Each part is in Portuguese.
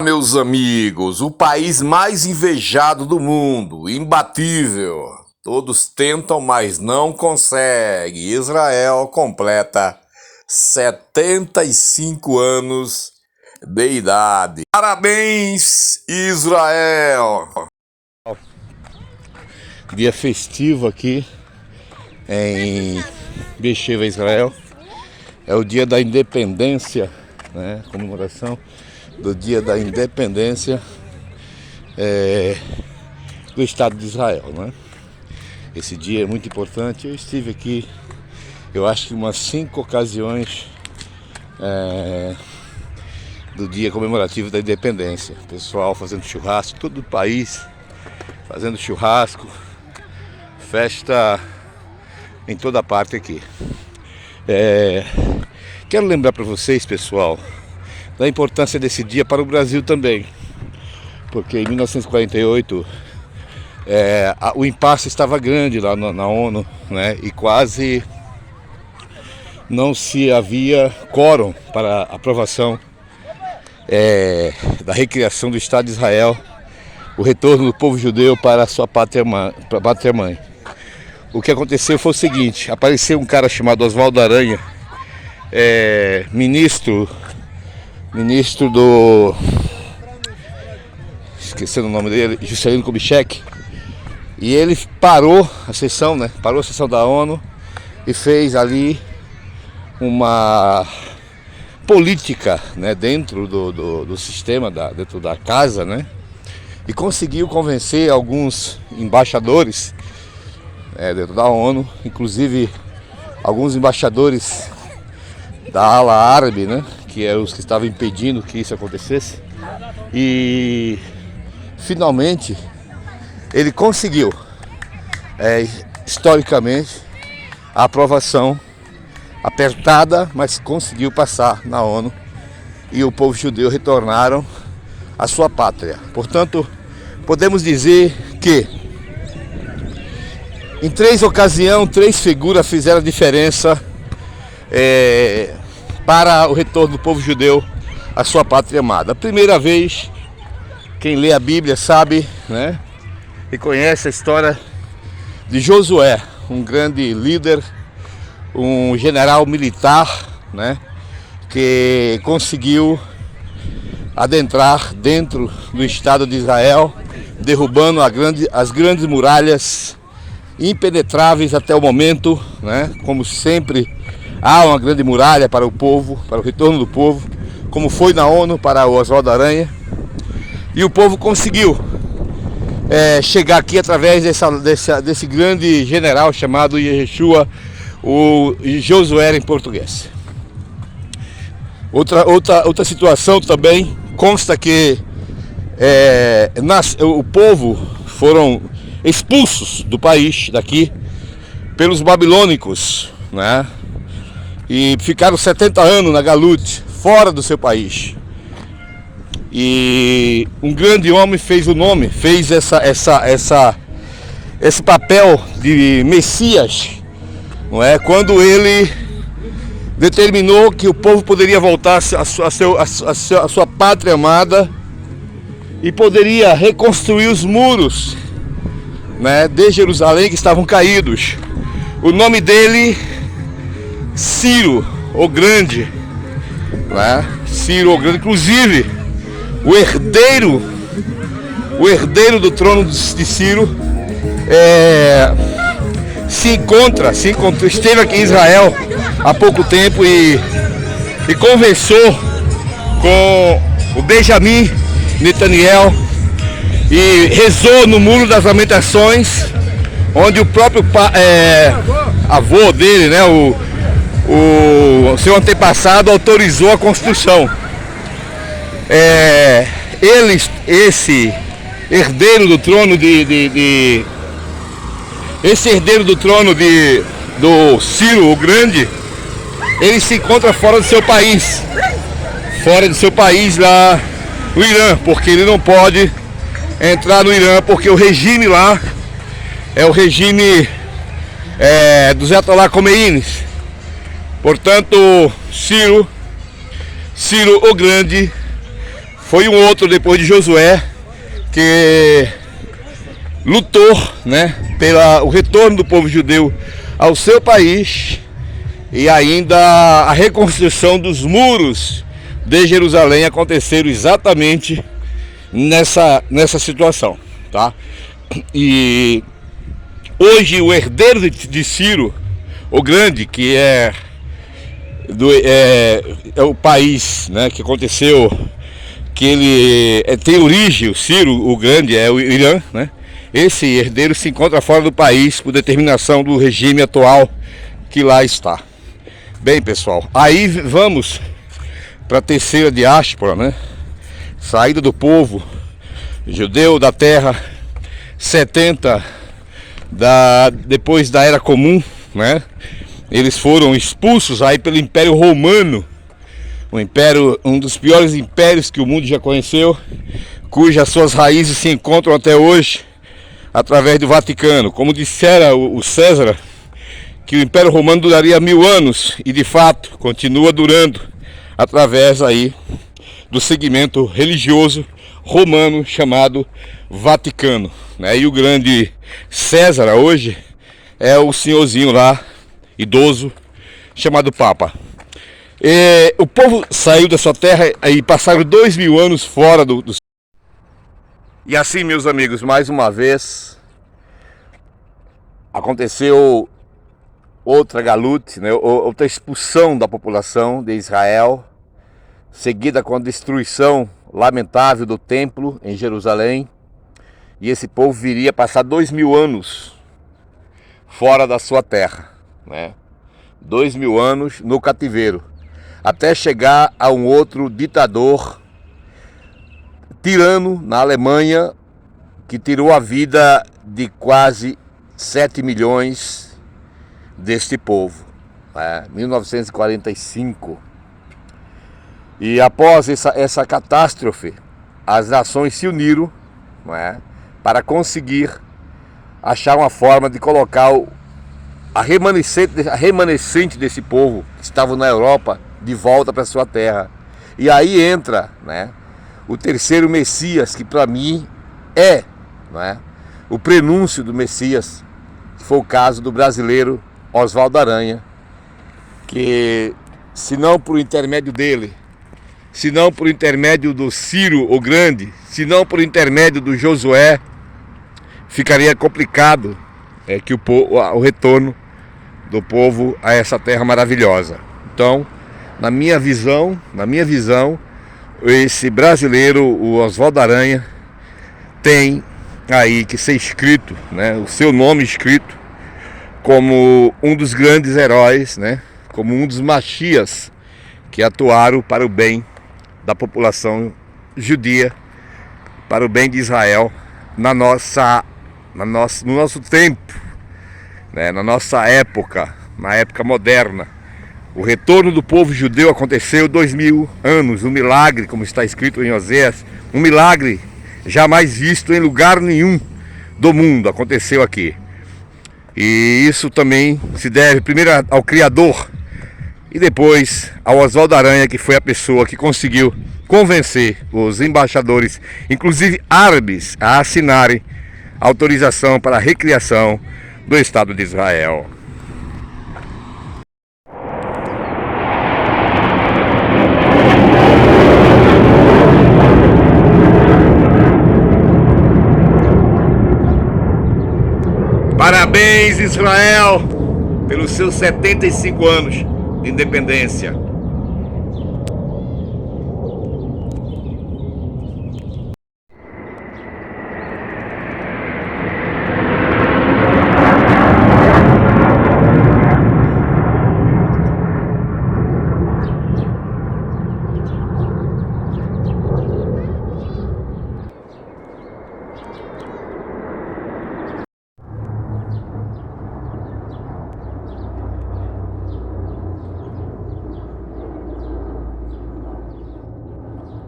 Meus amigos, o país mais invejado do mundo, imbatível. Todos tentam, mas não conseguem. Israel completa 75 anos de idade. Parabéns, Israel! Dia festivo aqui em Beersheba, Israel. É o dia da independência, né? Comemoração do dia da independência do Estado de Israel, né? Esse dia é muito importante. Eu estive aqui, eu acho que umas 5 ocasiões do dia comemorativo da independência. Pessoal fazendo churrasco, todo o país fazendo churrasco, festa em toda parte aqui. Quero lembrar para vocês, pessoal, da importância desse dia para o Brasil também, porque em 1948 o impasse estava grande lá na ONU, né? E quase não se havia quórum para aprovação da recriação do Estado de Israel, o retorno do povo judeu para a sua pátria mãe. O que aconteceu foi o seguinte: apareceu um cara chamado Oswaldo Aranha, ministro do... esquecendo o nome dele, Juscelino Kubitschek, e ele parou a sessão, né? Parou a sessão da ONU e fez ali uma política, né? Dentro do sistema, dentro da casa, né? E conseguiu convencer alguns embaixadores dentro da ONU, inclusive alguns embaixadores da ala árabe, né? Que eram os que estavam impedindo que isso acontecesse. E finalmente ele conseguiu, historicamente, a aprovação apertada, mas conseguiu passar na ONU, e o povo judeu retornaram à sua pátria. Portanto, podemos dizer que em 3 ocasiões, 3 figuras fizeram a diferença para o retorno do povo judeu à sua pátria amada. A primeira vez, quem lê a Bíblia sabe, né, e conhece a história de Josué, um grande líder, um general militar, né, que conseguiu adentrar dentro do Estado de Israel, derrubando as grandes muralhas impenetráveis até o momento, né? Como sempre, há uma grande muralha para o povo, para o retorno do povo, como foi na ONU para o Oswaldo Aranha. E o povo conseguiu chegar aqui através desse grande general chamado Yeshua, o Josué em português. Outra situação também consta que o povo foram expulsos do país, daqui, pelos babilônicos, né? E ficaram 70 anos na Galut, fora do seu país. E um grande homem fez esse papel de Messias, não é? Quando ele determinou que o povo poderia voltar à sua pátria amada e poderia reconstruir os muros, né, de Jerusalém, que estavam caídos. O nome dele, Ciro o Grande, né? Ciro o Grande, inclusive o herdeiro do trono de Ciro esteve aqui em Israel há pouco tempo e conversou com o Benjamin Netanyahu e rezou no Muro das Lamentações, onde o próprio avô dele, né, o seu antepassado, autorizou a construção. Esse herdeiro do trono do Ciro o Grande, ele se encontra fora do seu país lá no Irã, porque ele não pode entrar no Irã, porque o regime lá é o regime dos Ayatollah Khomeinis. Portanto, Ciro o Grande Foi um outro depois de Josué que lutou, né, pelo retorno do povo judeu ao seu país e ainda a reconstrução dos muros de Jerusalém aconteceram exatamente nessa situação, tá? E hoje o herdeiro de Ciro, o Grande, que é o país, né, que aconteceu, que ele tem origem, o Ciro, o Grande, é o Irã, né? Esse herdeiro se encontra fora do país por determinação do regime atual que lá está. Bem, pessoal, aí vamos para a terceira diáspora, né? Saída do povo judeu da terra 70 depois da Era Comum, né? Eles foram expulsos aí pelo Império Romano, o império, um dos piores impérios que o mundo já conheceu, cujas suas raízes se encontram até hoje através do Vaticano. Como dissera o César, que o Império Romano duraria 1000 anos, e de fato continua durando através aí do segmento religioso romano chamado Vaticano, né? E o grande César hoje é o senhorzinho lá, idoso, chamado Papa. O povo saiu da sua terra e passaram 2000 anos fora do... E assim, meus amigos, mais uma vez aconteceu outra galute, né? Outra expulsão da população de Israel, seguida com a destruição lamentável do templo em Jerusalém. E esse povo viria passar 2000 anos fora da sua terra, né? 2000 anos no cativeiro, até chegar a um outro ditador tirano na Alemanha, que tirou a vida de quase 7 milhões deste povo, né? 1945. E após essa catástrofe, as nações se uniram, né, para conseguir achar uma forma de colocar a remanescente desse povo que estava na Europa de volta para sua terra. E aí entra, né, o terceiro Messias, que para mim é, né, o prenúncio do Messias, que foi o caso do brasileiro Oswaldo Aranha, que, se não por intermédio dele, se não por intermédio do Ciro o Grande, se não por intermédio do Josué, ficaria complicado que o retorno do povo a essa terra maravilhosa. Então, na minha visão, esse brasileiro, o Oswaldo Aranha, tem aí que ser escrito, né, o seu nome escrito como um dos grandes heróis, né, como um dos Machias que atuaram para o bem da população judia, para o bem de Israel no nosso tempo, né, na nossa época, na época moderna. O retorno do povo judeu aconteceu 2000 anos, um milagre, como está escrito em Oséias, um milagre jamais visto em lugar nenhum do mundo, aconteceu aqui. E isso também se deve primeiro ao Criador e depois ao Oswaldo Aranha, que foi a pessoa que conseguiu convencer os embaixadores, inclusive árabes, a assinarem a autorização para a recriação do Estado de Israel. Parabéns, Israel, pelos seus 75 anos de independência.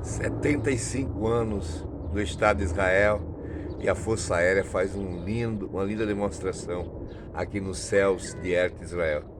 Setenta e 75 anos do Estado de Israel, e a Força Aérea faz uma linda demonstração aqui nos céus de Eretz Israel.